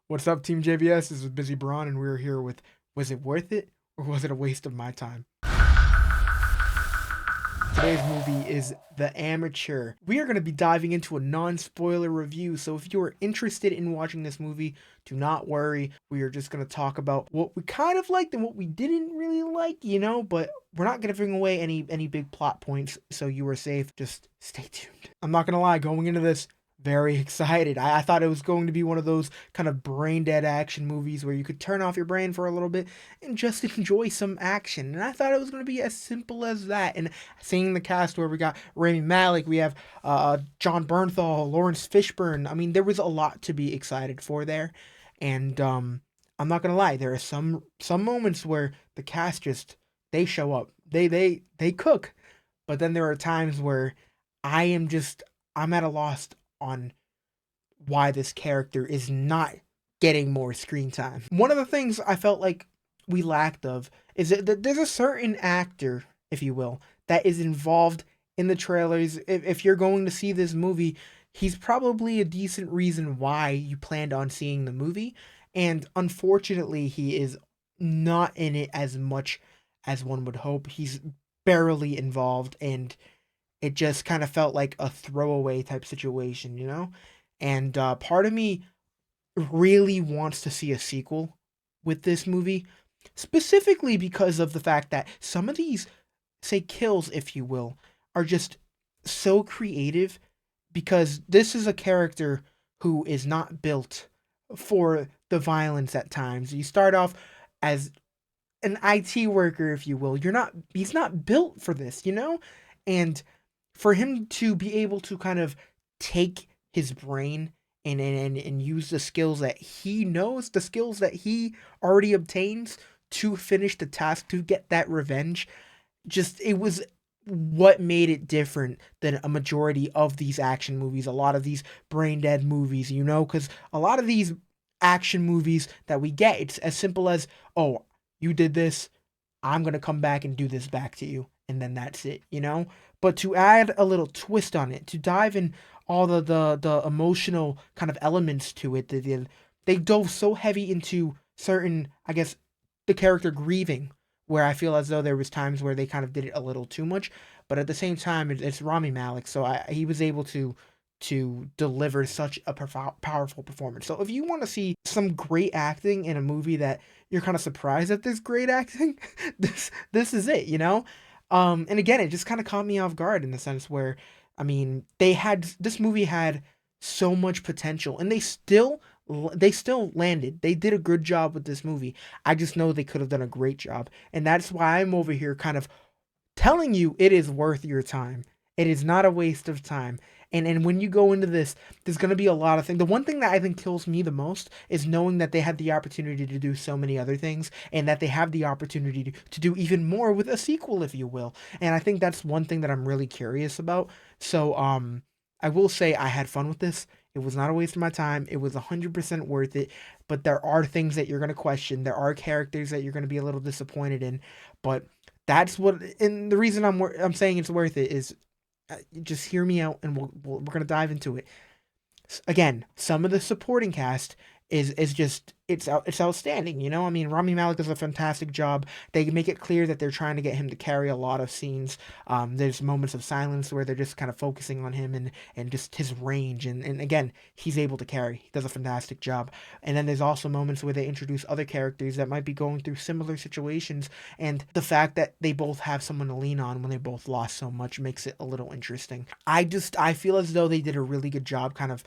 What's up, Team JVS? This is Busy Braun, and we're here with Was It Worth It or Was It a Waste of My Time? Today's movie is The Amateur. We are going to be diving into a non spoiler review, so if you are interested in watching this movie, do not worry. We are just going to talk about what we kind of liked and what we didn't really like, but we're not going to bring away any big plot points, so you are safe. Just stay tuned. I'm not going to lie, going into this, very excited. I thought it was going to be one of those kind of brain dead action movies where you could turn off your brain for a little bit and just enjoy some action. And I thought it was going to be as simple as that. And seeing the cast where we got Rami Malek, we have John Bernthal, Lawrence Fishburne. I mean, there was a lot to be excited for there. And I'm not gonna lie, there are some moments where the cast just they show up, they cook, but then there are times where I'm at a loss on why this character is not getting more screen time. One of the things I felt like we lacked of is that there's a certain actor, if you will, that is involved in the trailers. If you're going to see this movie, he's probably a decent reason why you planned on seeing the movie. And unfortunately, he is not in it as much as one would hope. He's barely involved, and it just kind of felt like a throwaway type situation. And part of me really wants to see a sequel with this movie, specifically because of the fact that some of these, say, kills, if you will, are just so creative because this is a character who is not built for the violence at times. You start off as an IT worker, if you will. He's not built for this. And for him to be able to kind of take his brain and use the skills that he knows, the skills that he already obtains to finish the task, to get that revenge, just it was what made it different than a majority of these action movies, a lot of these brain dead movies, because a lot of these action movies that we get, it's as simple as, oh, you did this, I'm going to come back and do this back to you. And then that's it. But to add a little twist on it, to dive in all the emotional kind of elements to it, they dove so heavy into certain, I guess, the character grieving, where I feel as though there was times where they kind of did it a little too much. But at the same time, it's Rami Malek, so he was able to deliver such a powerful performance. So if you want to see some great acting in a movie that you're kind of surprised at this great acting, this is it. And again, it just kind of caught me off guard in the sense where, I mean, this movie had so much potential, and they still landed. They did a good job with this movie. I just know they could have done a great job, and that's why I'm over here kind of telling you it is worth your time. It is not a waste of time. And when you go into this, there's going to be a lot of things. The one thing that I think kills me the most is knowing that they had the opportunity to do so many other things, and that they have the opportunity to do even more with a sequel, if you will. And I think that's one thing that I'm really curious about. So I will say I had fun with this. It was not a waste of my time. It was 100% worth it. But there are things that you're going to question. There are characters that you're going to be a little disappointed in. But that's what, and the reason I'm saying it's worth it is, just hear me out, and we're gonna dive into it. Again, some of the supporting cast is just it's outstanding. I mean, Rami Malek does a fantastic job. They make it clear that they're trying to get him to carry a lot of scenes. There's moments of silence where they're just kind of focusing on him and just his range, and again, he's able to carry. He does a fantastic job. And then there's also moments where they introduce other characters that might be going through similar situations, and the fact that they both have someone to lean on when they both lost so much makes it a little interesting. I feel as though they did a really good job kind of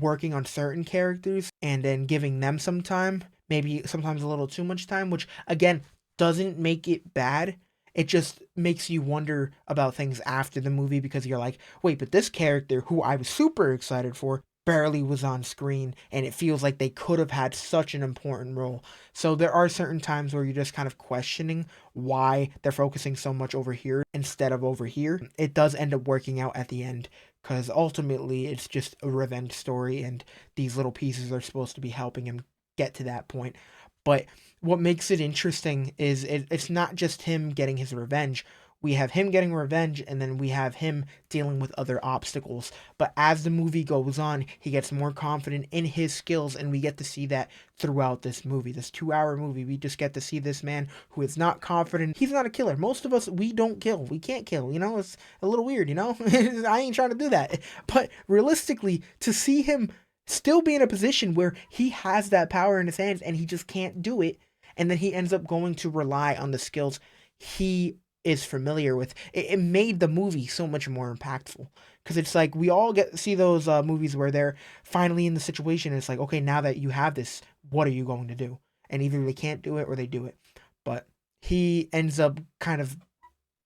working on certain characters and then giving them some time, maybe sometimes a little too much time, which again doesn't make it bad. It just makes you wonder about things after the movie because you're like, wait, but this character who I was super excited for barely was on screen, and it feels like they could have had such an important role. So there are certain times where you're just kind of questioning why they're focusing so much over here instead of over here. It does end up working out at the end because ultimately it's just a revenge story, and these little pieces are supposed to be helping him get to that point. But what makes it interesting is it's not just him getting his revenge. we have him getting revenge, and then we have him dealing with other obstacles. But as the movie goes on, he gets more confident in his skills, and we get to see that throughout this movie. This 2 hour movie, we just get to see this man who is not confident. He's not a killer. Most of us, we don't kill. We can't kill, you know? It's a little weird, you know? I ain't trying to do that. But realistically, to see him still be in a position where he has that power in his hands and he just can't do it, and then he ends up going to rely on the skills he is familiar with. It made the movie so much more impactful, because it's like we all get see those movies where they're finally in the situation, and it's like, okay, now that you have this, what are you going to do? And either they can't do it or they do it. But he ends up kind of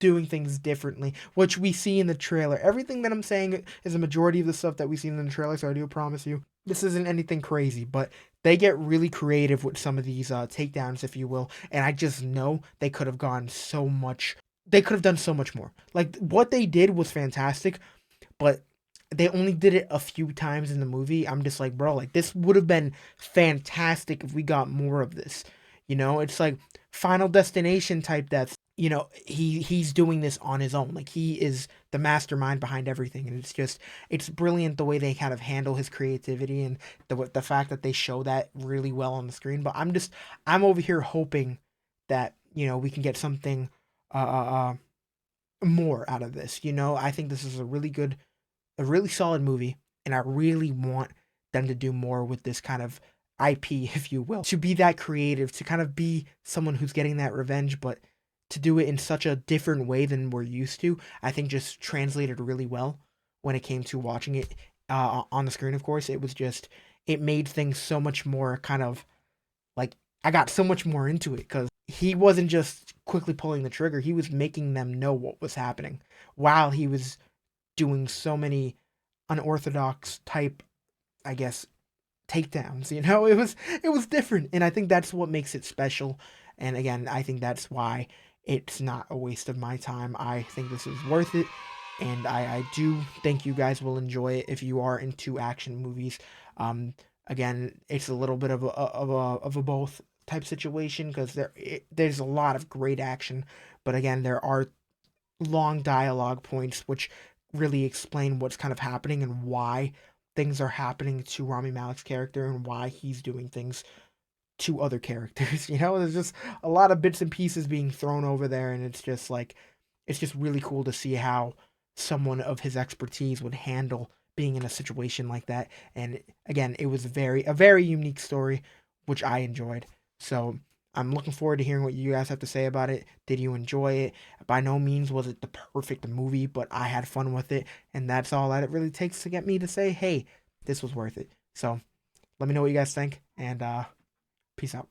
doing things differently, which we see in the trailer. Everything that I'm saying is a majority of the stuff that we see in the trailer, so I do promise you this isn't anything crazy, but they get really creative with some of these takedowns, if you will, and I just know they could have gone so much. They could have done so much more. Like, what they did was fantastic, but they only did it a few times in the movie. I'm just like, bro, like, this would have been fantastic if we got more of this. You know, it's like Final Destination type deaths. You know, he's doing this on his own. Like, he is the mastermind behind everything, and it's brilliant the way they kind of handle his creativity, and the fact that they show that really well on the screen. But I'm over here hoping that, you know, we can get something uh, uh, more out of this. You know, I think this is a really solid movie, and I really want them to do more with this kind of IP, if you will, to be that creative, to kind of be someone who's getting that revenge, but to do it in such a different way than we're used to. I think just translated really well when it came to watching it on the screen. Of course, it made things so much more kind of like, I got so much more into it because he wasn't just quickly pulling the trigger; he was making them know what was happening while he was doing so many unorthodox type, I guess, takedowns. You know, it was different, and I think that's what makes it special. And again, I think that's why it's not a waste of my time. I think this is worth it, and I do think you guys will enjoy it if you are into action movies. Um, Again, it's a little bit of a both type situation, because there's a lot of great action, but again, there are long dialogue points which really explain what's kind of happening and why things are happening to Rami Malek's character and why he's doing things to other characters. You know, there's just a lot of bits and pieces being thrown over there, and it's just really cool to see how someone of his expertise would handle being in a situation like that. And again, it was a very unique story, which I enjoyed. So I'm looking forward to hearing what you guys have to say about it. Did you enjoy it? By no means was it the perfect movie, but I had fun with it, and that's all that it really takes to get me to say, hey, this was worth it. So let me know what you guys think, and peace out.